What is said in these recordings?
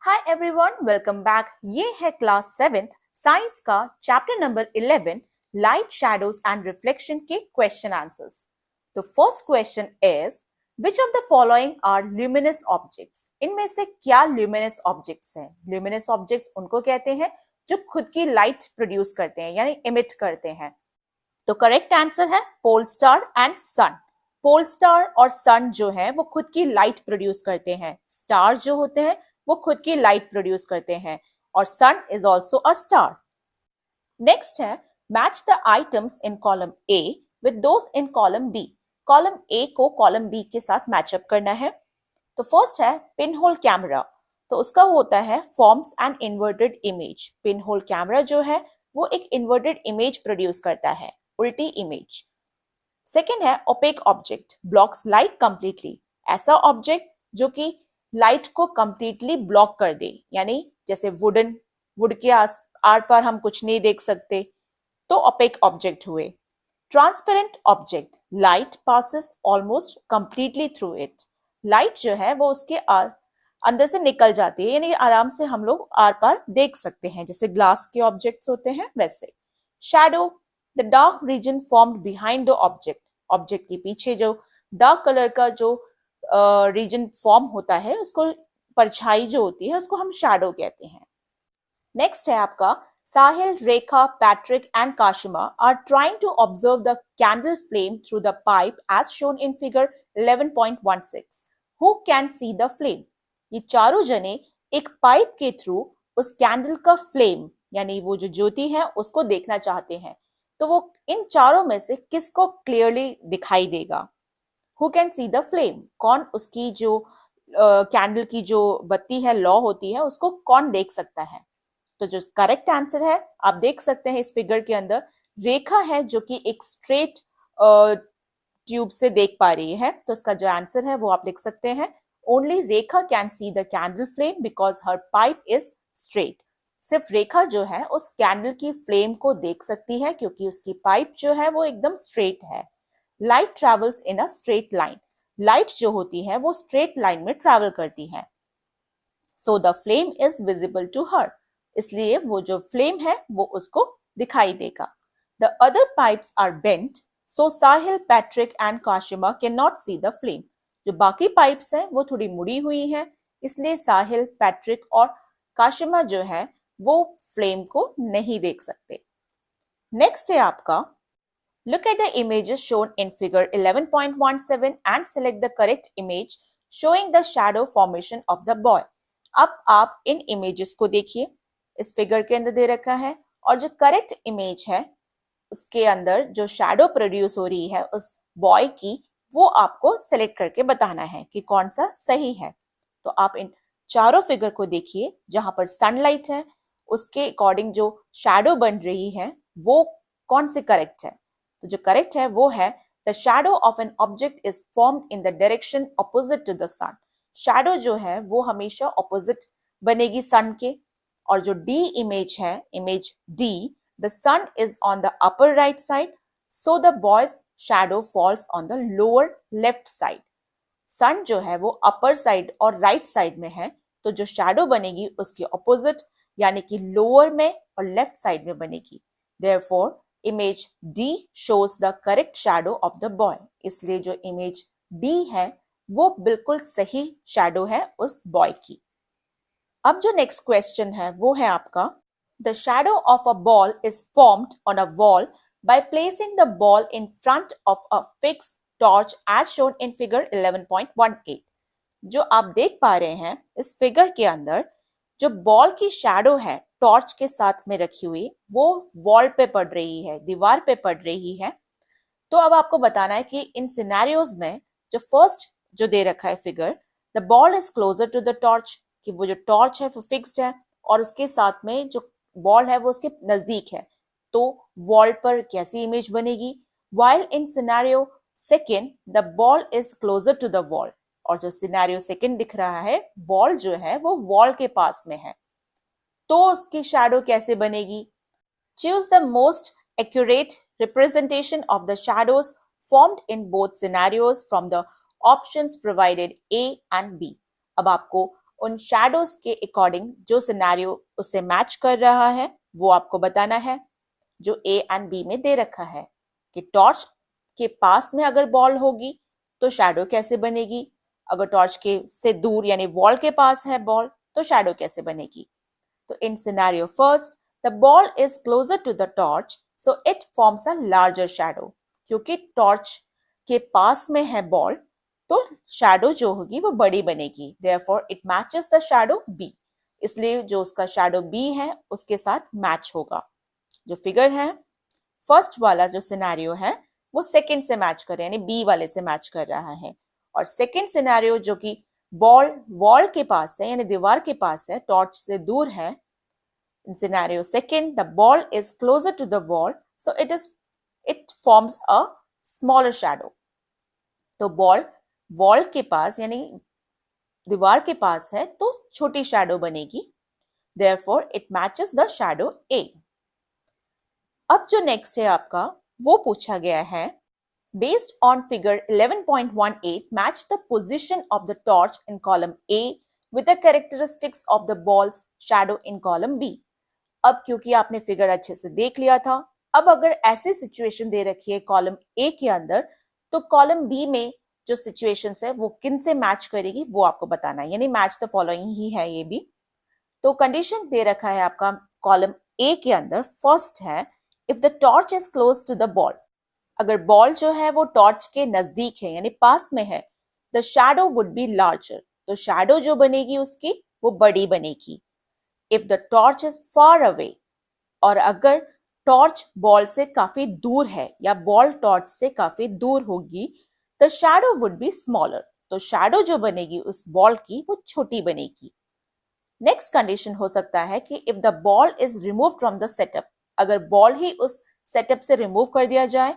Hi everyone, welcome back. ये है class 7th science का chapter number 11 light shadows and reflection के question answers. तो first question is which of the following are luminous objects. इनमें से क्या luminous objects हैं? ल्यूमिनस ऑब्जेक्ट्स उनको कहते हैं जो खुद की लाइट प्रोड्यूस करते हैं यानी इमिट करते हैं। तो करेक्ट आंसर है pole star and sun. Pole star और सन जो है वो खुद की लाइट प्रोड्यूस करते हैं। स्टार जो होते हैं वो खुद की लाइट प्रोड्यूस करते हैं और sun is also a star. Next है match the items in column A with those in column B. Column A को कॉलम बी के साथ मैचअप करना है। तो फर्स्ट है पिन होल कैमरा। तो उसका होता है forms an inverted image. Pin hole camera जो है वो एक इन्वर्टेड इमेज प्रोड्यूस करता है, उल्टी इमेज। सेकेंड है opaque object, blocks light completely. ऐसा ऑब्जेक्ट जो कि लाइट को कंप्लीटली ब्लॉक कर दे, यानी जैसे वुड के आर पार हम कुछ नहीं देख सकते, तो ओपेक ऑब्जेक्ट हुए। Transparent object, light passes almost completely through it. Light जो है वो उसके अंदर से निकल जाती है, यानी आराम से हम लोग आर पार देख सकते हैं, जैसे ग्लास के ऑब्जेक्ट्स होते हैं वैसे। Shadow, the dark region formed behind the object. Object के पीछे जो डार्क कलर का जो रीजन फॉर्म होता है, उसको परछाई जो होती है उसको हम शैडो कहते हैं। नेक्स्ट है आपका Sahil, Rekha, Patrick and Kashima are trying to observe the candle flame through the pipe as shown in figure 11.16। Who can see the flame? ये चारों जने एक पाइप के थ्रू उस कैंडल का फ्लेम यानी वो जो ज्योति है उसको देखना चाहते हैं। तो वो इन चारों में से किसको क्लियरली दिखाई देगा? Who can see the flame, कौन उसकी जो कैंडल की जो बत्ती है, लौ होती है, उसको कौन देख सकता है? तो जो करेक्ट आंसर है आप देख सकते हैं इस फिगर के अंदर, रेखा है जो कि एक स्ट्रेट ट्यूब से देख पा रही है। तो इसका जो आंसर है वो आप लिख सकते हैं only Rekha can see the candle flame because her pipe is straight. सिर्फ रेखा जो है उस कैंडल की फ्लेम को देख सकती है क्योंकि उसकी पाइप जो है वो एकदम स्ट्रेट है। Light travels in a straight line. Light जो होती है वो स्ट्रेट लाइन में ट्रेवल करती है। So the flame is visible to her, इसलिए वो जो फ्लेम है वो उसको दिखाई देगा। The other pipes are bent, so Sahil, Patrick and Kashima cannot see the flame. जो बाकी पाइप्स हैं वो थोड़ी मुड़ी हुई हैं, इसलिए साहिल, पैट्रिक और काशिमा जो है वो फ्लेम को नहीं देख सकते। नेक्स्ट है आपका look at the images shown in figure 11.17 and select the correct image showing the shadow formation of the boy। अब आप इन इमेजेस को देखिए, इस फिगर के अंदर दे रखा है और जो करेक्ट इमेज है उसके अंदर जो शैडो प्रोड्यूस हो रही है उस बॉय की, वो आपको सेलेक्ट करके बताना है कि कौन सा सही है। तो आप इन चारों फिगर को देखिए, जहां पर सनलाइट है उसके अकॉर्डिंग जो शैडो बन रही है वो कौन सी करेक्ट है? तो जो करेक्ट है वो है the shadow of an object is formed in the direction opposite to the sun. Shadow जो है वो हमेशा ऑपोजिट बनेगी सन के। और जो डी इमेज है, image D, the sun is on the upper right side, so the boy's shadow falls on the lower left side. Sun जो है वो अपर साइड और राइट साइड में है, तो जो शैडो बनेगी उसके ऑपोजिट यानी कि लोअर में और लेफ्ट साइड में बनेगी। Therefore image D shows the correct shadow of the boy, इसलिए जो इमेज डी है वो बिल्कुल सही शैडो है उस बॉय की। अब जो नेक्स्ट क्वेश्चन है वो है आपका the shadow of a ball is formed on a wall by placing the ball in front of a fix torch as shown in figure 11.18। जो आप देख पा रहे हैं इस फिगर के अंदर, जो बॉल की शैडो है टॉर्च के साथ में रखी हुई वो वॉल पे पड़ रही है, दीवार पे पड़ रही है। तो अब आपको बताना है कि इन सिनेरियोज में जो फर्स्ट जो दे रखा है figure, the ball is closer to the torch, कि वो जो टॉर्च है वो फिक्स्ड है और उसके साथ में जो बॉल है वो उसके नजदीक है, तो वॉल पर कैसी इमेज बनेगी? While in scenario second the ball is closer to the wall, और जो सिनेरियो सेकेंड दिख रहा है बॉल जो है वो वॉल के पास में है, तो उसकी शैडो कैसे बनेगी? Choose the most accurate representation of the shadows formed in both scenarios from the options provided A and B. अब आपको उन शैडोज के अकॉर्डिंग जो सिनेरियो उससे मैच कर रहा है वो आपको बताना है, जो ए एंड बी में दे रखा है कि टॉर्च के पास में अगर बॉल होगी तो शैडो कैसे बनेगी, अगर टॉर्च के से दूर यानी वॉल के पास है बॉल तो शैडो कैसे बनेगी। तो in scenario first the ball is closer to the torch so it forms a larger shadow, क्योंकि टॉर्च के पास में है बॉल तो शैडो जो होगी वो बड़ी बनेगी, therefore it matches the shadow B, इसलिए जो उसका शैडो बी है उसके साथ मैच होगा। जो फिगर है फर्स्ट वाला जो सिनेरियो है वो सेकंड से मैच कर रहा है यानी बी वाले से मैच कर रहा है, और सेकंड सिनेरियो जो कि बॉल वॉल के पास है यानी दीवार के पास है, टॉर्च से दूर है, in scenario second the ball is closer to the wall so it forms a smaller shadow। तो बॉल वॉल के पास यानी दीवार के पास है तो छोटी शैडो बनेगी, therefore it matches the shadow A। अब जो नेक्स्ट है आपका वो पूछा गया है based on figure 11.18 match the position of the torch in column A with the characteristics of the ball's shadow in column B। अब क्योंकि आपने फिगर अच्छे से देख लिया था, अब अगर ऐसी सिचुएशन दे रखी है कॉलम ए के अंदर तो कॉलम बी में जो सिचुएशन है वो किन से मैच करेगी वो आपको बताना है, यानी मैच द फॉलोइंग ही है ये भी। तो कंडीशन दे रखा है आपका कॉलम ए के अंदर, फर्स्ट है if the torch is close to the ball, अगर बॉल जो है वो टॉर्च के नजदीक है यानी पास में है, the shadow would be larger, तो शैडो जो बनेगी उसकी वो बड़ी बनेगी। If the torch is far away, और अगर टॉर्च बॉल से काफी दूर है या बॉल टॉर्च से काफी दूर होगी, the shadow would be smaller, तो शैडो जो बनेगी उस बॉल की वो छोटी बनेगी। नेक्स्ट कंडीशन हो सकता है कि if the ball is remove from the setup, अगर बॉल ही उस सेटअप से रिमूव कर दिया जाए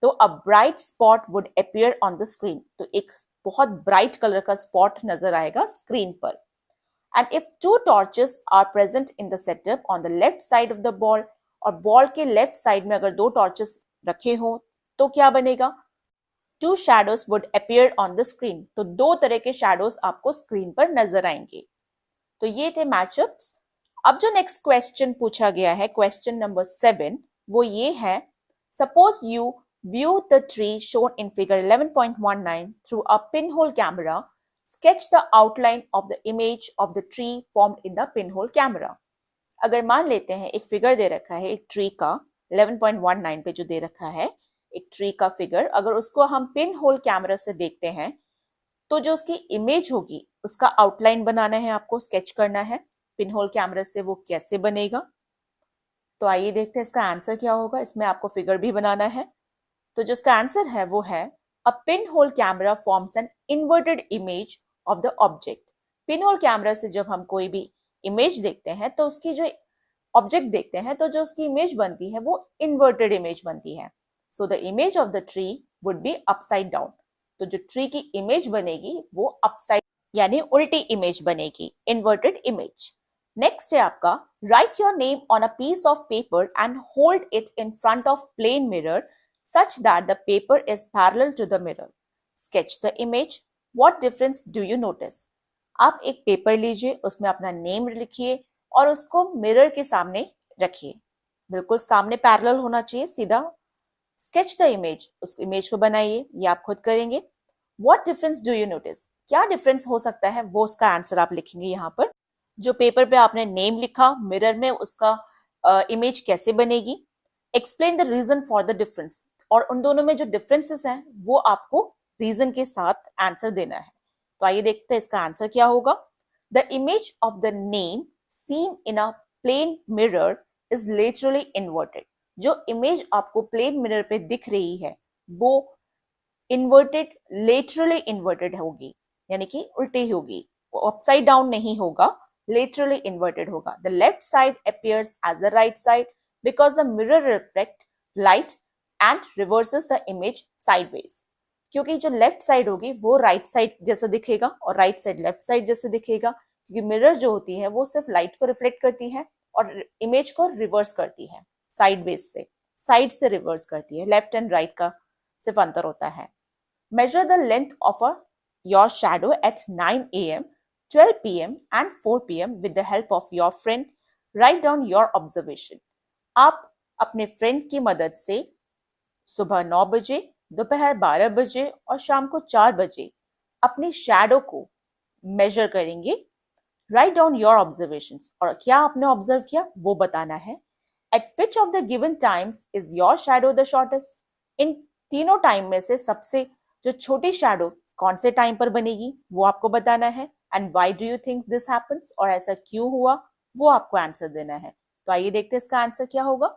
तो a bright spot would appear on the screen, तो एक बहुत ब्राइट कलर का स्पॉट नजर आएगा स्क्रीन पर। And if two torches are present in the setup on the left side of the ball, और बॉल के लेफ्ट साइड में अगर दो टॉर्चेस रखे हो तो क्या बनेगा, two shadows would appear on the screen, तो दो तरह के शैडोज आपको स्क्रीन पर नजर आएंगे। तो ये थे मैचअप्स। अब जो नेक्स्ट क्वेश्चन पूछा गया है क्वेश्चन नंबर 7 वो ये है, suppose you view the tree shown in figure 11.19 through a pinhole camera, sketch the outline of the image of the tree formed in the pinhole camera। अगर मान लेते हैं एक फिगर दे रखा है एक ट्री का 11.19 पे जो दे रखा है एक ट्री का फिगर, अगर उसको हम पिन होल कैमरा से देखते हैं तो जो उसकी इमेज होगी उसका आउटलाइन बनाना है, आपको स्केच करना है पिन होल कैमरा से, वो कैसे बनेगा। तो आइए देखते हैं इसका आंसर क्या होगा, इसमें आपको फिगर भी बनाना है। तो जो इसका आंसर है वो है A pinhole camera forms an inverted image of the object। Pinhole camera से जब हम कोई भी इमेज देखते हैं तो उसकी जो ऑब्जेक्ट देखते हैं तो जो उसकी इमेज बनती है वो इन्वर्टेड इमेज बनती है। So the image of the tree would be upside down, तो जो ट्री की इमेज बनेगी वो अपसाइड यानी उल्टी इमेज बनेगी, इन्वर्टेड इमेज। नेक्स्ट है आपका write your name on a piece of paper and hold it in front of plane mirror such that the paper is parallel to the mirror। Sketch the image। What difference do you notice? आप एक paper लीजिए, उसमें अपना name लिखिए और उसको mirror के सामने रखिए, बिल्कुल सामने पैरेलल होना चाहिए सीधा। Sketch the image, उस इमेज को बनाइए, ये आप खुद करेंगे। What difference do you notice? क्या डिफरेंस हो सकता है वो उसका आंसर आप लिखेंगे यहाँ पर। जो पेपर पे आपने नेम लिखा, मिरर में उसका इमेज कैसे बनेगी। Explain the reason for the difference, और उन दोनों में जो डिफरेंसेस हैं वो आपको रीजन के साथ आंसर देना है। तो आइए देखते हैं इसका आंसर क्या होगा। The image of the name seen in a plane mirror is laterally inverted, जो इमेज आपको प्लेन मिरर पे दिख रही है वो इन्वर्टेड लेटरली इन्वर्टेड होगी, यानी कि उल्टी होगी, वो अपसाइड डाउन नहीं होगा, लेटरली इन्वर्टेड होगा। The left side appears as the right side because the mirror reflect light and reverses the image sideways, क्योंकि जो लेफ्ट साइड होगी वो राइट साइड जैसा दिखेगा और राइट साइड लेफ्ट साइड जैसे दिखेगा, क्योंकि मिरर जो होती है वो सिर्फ लाइट को रिफ्लेक्ट करती है और इमेज को रिवर्स करती है, साइडवेज से, साइड से रिवर्स करती है, लेफ्ट एंड राइट का सिर्फ अंतर होता है। Measure the length of your shadow at 9 AM 12 p.m. and 4 p.m. with the help of your friend. Write down your observation. आप अपने फ्रेंड की मदद से सुबह 9 बजे, दोपहर 12 बजे और शाम को 4 बजे अपनी शैडो को मेजर करेंगे. Write down your observations. और क्या आपने ऑब्जर्व किया वो बताना है. At which of the given times is your shadow the shortest. इन तीनों टाइम में से सबसे जो छोटी शैडो कौन से टाइम पर बनेगी वो आपको बताना है. And why do you think this happens, और ऐसा क्यों हुआ वो आपको आंसर देना है. तो आइए देखते हैं इसका आंसर क्या होगा.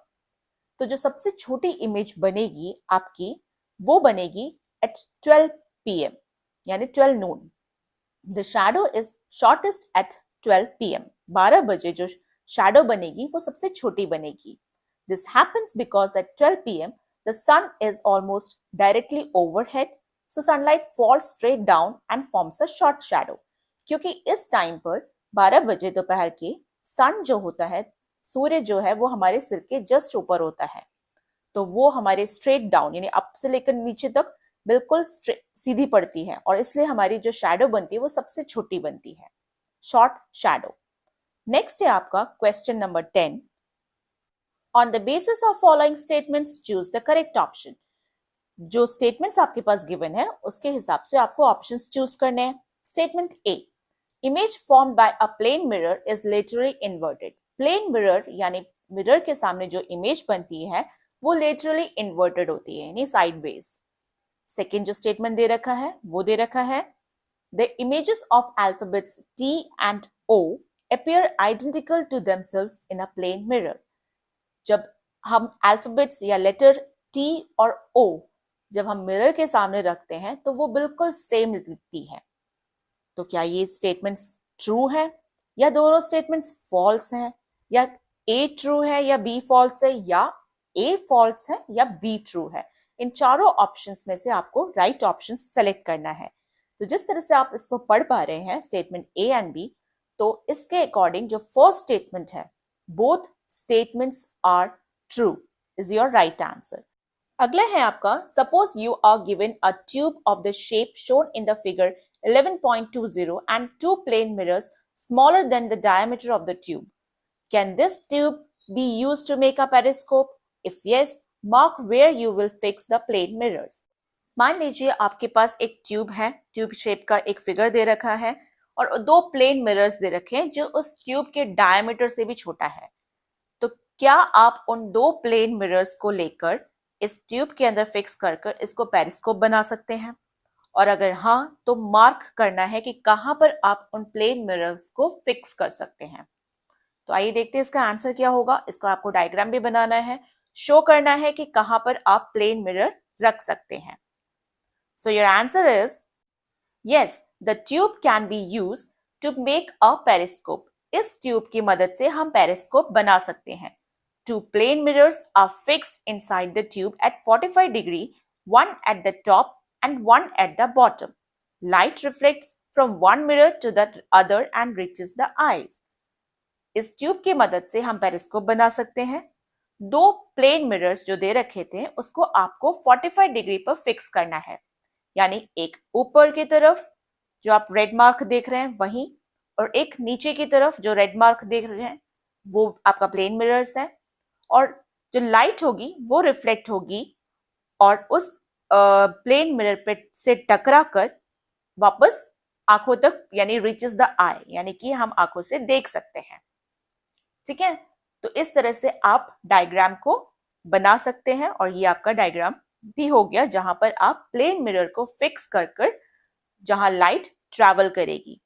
तो जो सबसे छोटी इमेज बनेगी आपकी वो बनेगी एट 12 p.m. यानी 12 noon. The shadow is shortest at 12 p.m. 12 बजे जो शैडो बनेगी वो सबसे छोटी बनेगी. This happens because at 12 p.m. the sun is almost directly overhead, so sunlight falls straight down and forms a short shadow. क्योंकि इस टाइम पर 12 बजे दोपहर के सन जो होता है, सूर्य जो है वो हमारे सिर के जस्ट ऊपर होता है, तो वो हमारे स्ट्रेट डाउन यानी अप से लेकर नीचे तक बिल्कुल सीधी पड़ती है, और इसलिए हमारी जो शैडो बनती है वो सबसे छोटी बनती है, शॉर्ट शैडो. नेक्स्ट है आपका question number 10. On the basis of following statements, choose the correct option. जो स्टेटमेंट्स आपके पास गिवन है उसके हिसाब से आपको ऑप्शंस चूज करने हैं. Statement A, image formed by a plane mirror is laterally inverted. Plane mirror यानी मिरर के सामने जो इमेज बनती है वो लेटरली इन्वर्टेड होती है यानी साइड बेस. सेकेंड जो स्टेटमेंट दे रखा है वो दे रखा है the images of alphabets T and O appear identical to themselves in a plane mirror. जब हम अल्फाबेट्स या लेटर T और O जब हम मिरर के सामने रखते हैं तो वो बिल्कुल सेम दिखती है. तो क्या ये स्टेटमेंट्स ट्रू है या दोनों स्टेटमेंट्स फॉल्स हैं, या A ट्रू है या B फॉल्स है, या A फॉल्स है या B ट्रू है. इन चारों ऑप्शंस में से आपको राइट ऑप्शन सेलेक्ट करना है. तो जिस तरह से आप इसको पढ़ पा रहे हैं स्टेटमेंट A एंड B, तो इसके अकॉर्डिंग जो फर्स्ट स्टेटमेंट है both statements are true is your right answer. अगला है आपका suppose you are given a tube of the shape shown in the figure 11.20 and two plane mirrors smaller than the diameter of the tube. Can this tube be used to make a periscope? If yes, mark where you will fix the plane mirrors. मान लीजिए आपके पास एक tube है, tube shape का एक figure दे रखा है और दो प्लेन मिरर्स दे रखे हैं जो उस ट्यूब के डायमीटर से भी छोटा है. तो क्या आप उन दो प्लेन मिरर्स को लेकर इस ट्यूब के अंदर फिक्स कर इसको पेरिस्कोप बना सकते हैं? और अगर हाँ तो मार्क करना है कि कहां पर आप उन प्लेन मिरर्स को फिक्स कर सकते हैं. तो आइए देखते हैं इसका आंसर क्या होगा. इसका आपको डायग्राम भी बनाना है, शो करना है कि कहां पर आप प्लेन मिरर रख सकते हैं. So your answer is yes, the tube can be used to make a periscope. इस ट्यूब की मदद से हम पेरिस्कोप बना सकते हैं. Two plane mirrors are fixed inside the tube at 45 degree, one at the top and one at the bottom. Light reflects from one mirror to the other and reaches the eyes. इस tube की मदद से हम periscope बना सकते हैं. दो plane mirrors जो दे रखे थे उसको आपको 45 डिग्री पर फिक्स करना है, यानी एक ऊपर की तरफ जो आप रेड मार्क देख रहे हैं वहीं, और एक नीचे की तरफ जो रेड मार्क देख रहे हैं वो आपका प्लेन मिरर्स है. और जो लाइट होगी वो रिफ्लेक्ट होगी और उस प्लेन मिरर पे से टकरा कर वापस आंखों तक यानी रीचेस द आई, यानी कि हम आंखों से देख सकते हैं. ठीक है, तो इस तरह से आप डायग्राम को बना सकते हैं और ये आपका डायग्राम भी हो गया जहां पर आप प्लेन मिरर को फिक्स कर जहां लाइट ट्रैवल करेगी.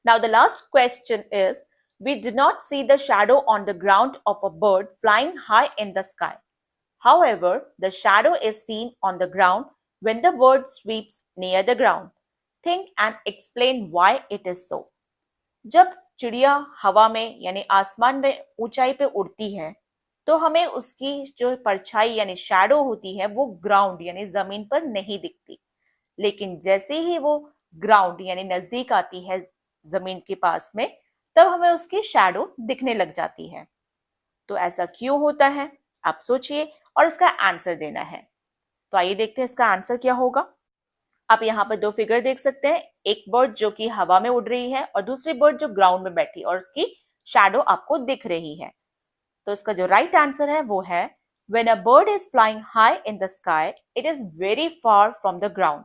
Now the last question is, we did not see the shadow on the ground of a bird flying high in the sky. However, the shadow is seen on the ground when the bird sweeps near the ground. Think and explain why it is so. जब चिड़िया हवा में यानी आसमान में ऊंचाई पे उड़ती है तो हमें उसकी जो परछाई यानी शैडो होती है वो ग्राउंड यानी जमीन पर नहीं दिखती, लेकिन जैसे ही वो ग्राउंड यानी नजदीक आती है जमीन के पास में तब हमें उसकी शैडो दिखने लग जाती है. तो ऐसा क्यों होता है आप सोचिए और इसका आंसर देना है. तो आइए देखते हैं इसका आंसर क्या होगा. आप यहाँ पर दो फिगर देख सकते हैं, एक बर्ड जो कि हवा में उड़ रही है और दूसरी बर्ड जो ग्राउंड में बैठी और उसकी शैडो आपको दिख रही है। तो इसका जो राइट आंसर है वो है When a bird is flying high in the sky, it is very far from the ground.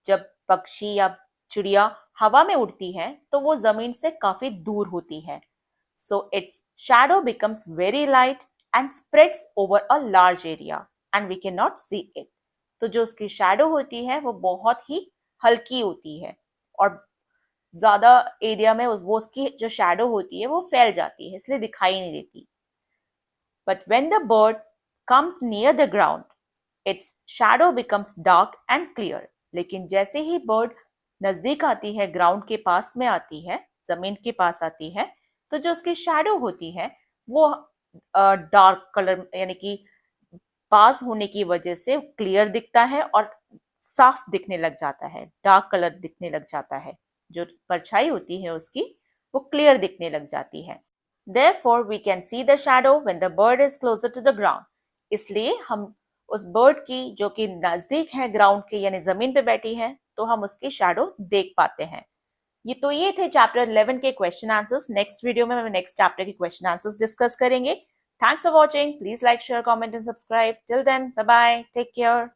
जब पक्षी या चिड़िया हवा में उड़ती है तो वो जमीन से काफी दूर होती है। So its shadow becomes very light and spreads over a large area and we cannot see it. तो जो उसकी शैडो होती है वो बहुत ही हल्की होती है और ज्यादा एरिया में वो उसकी जो शैडो होती है वो फैल जाती है, इसलिए दिखाई नहीं देती। But when the bird comes near the ground, its shadow becomes dark and clear. लेकिन जैसे ही बर्ड नजदीक आती है, ग्राउंड के पास में आती है, जमीन के पास आती है, तो जो उसकी शैडो होती है वो डार्क कलर यानी कि पास होने की वजह से क्लियर दिखता है और साफ दिखने लग जाता है, डार्क कलर दिखने लग जाता है। जो परछाई होती है उसकी वो क्लियर दिखने लग जाती है। Therefore, we can see the shadow when the bird is closer to the ground. इसलिए हम उस बर्ड की जो कि नजदीक है ग्राउंड के यानी जमीन पे बैठी है तो हम उसकी शैडो देख पाते हैं। ये थे चैप्टर 11 के क्वेश्चन आंसर्स। नेक्स्ट वीडियो में हम नेक्स्ट चैप्टर के क्वेश्चन आंसर्स डिस्कस करेंगे। Thanks for watching. Please like, share, comment and subscribe. Till then, bye bye, take care.